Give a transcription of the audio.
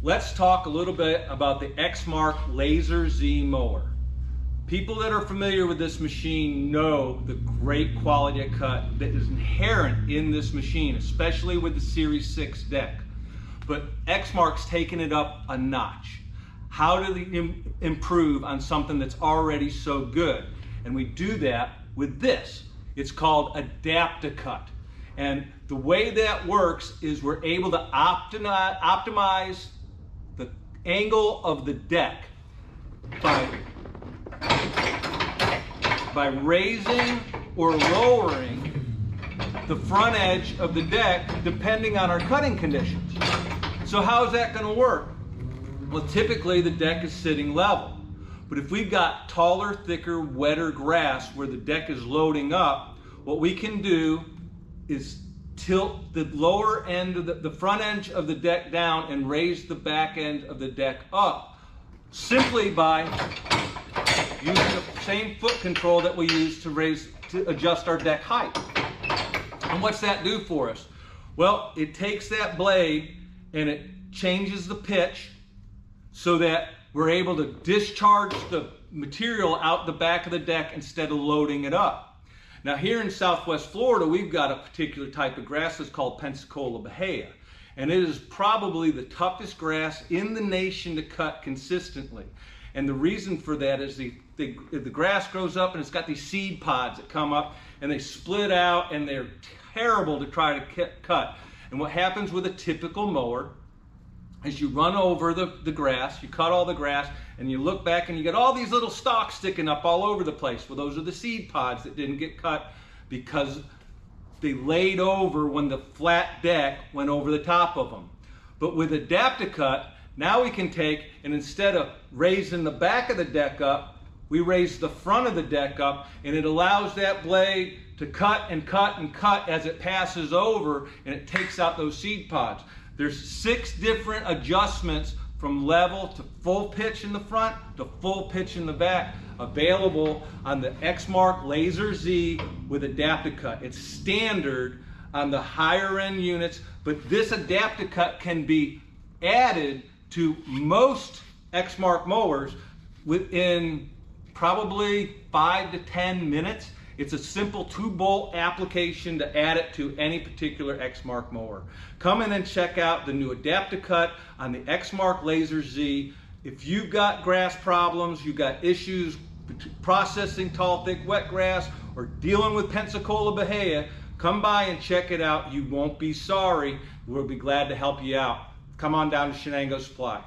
Let's talk a little bit about the eXmark Laser Z mower. People that are familiar with this machine know the great quality of cut that is inherent in this machine, especially with the Series 6 deck. But eXmark's taken it up a notch. How do they improve on something that's already so good? And we do that with this. It's called Adapta Cut. And the way that works is we're able to optimize the angle of the deck by raising or lowering the front edge of the deck depending on our cutting conditions. So how's that going to work? Well, typically the deck is sitting level. But if we've got taller, thicker, wetter grass where the deck is loading up, what we can do is tilt the lower end of the front edge of the deck down and raise the back end of the deck up simply by using the same foot control that we use to adjust our deck height. And what's that do for us? Well, it takes that blade and it changes the pitch so that we're able to discharge the material out the back of the deck instead of loading it up. Now here in Southwest Florida, we've got a particular type of grass that's called Pensacola Bahia. And it is probably the toughest grass in the nation to cut consistently. And the reason for that is the grass grows up and it's got these seed pods that come up and they split out and they're terrible to try to cut. And what happens with a typical mower is you run over the grass, you cut all the grass, and you look back and you get all these little stalks sticking up all over the place. Well, those are the seed pods that didn't get cut because they laid over when the flat deck went over the top of them. But with Adapta Cut, now we can take, and instead of raising the back of the deck up, we raise the front of the deck up, and it allows that blade to cut and cut and cut as it passes over, and it takes out those seed pods. There's 6 different adjustments from level to full pitch in the front to full pitch in the back available on the eXmark Laser Z with Adapta Cut. It's standard on the higher end units, but this Adapta Cut can be added to most eXmark mowers within probably 5 to 10 minutes. It's a simple 2-bolt application to add it to any particular eXmark mower. Come in and check out the new Adapta Cut on the eXmark Laser Z. If you've got grass problems, you've got issues processing tall, thick, wet grass, or dealing with Pensacola Bahia, come by and check it out. You won't be sorry. We'll be glad to help you out. Come on down to Chenanago Supply.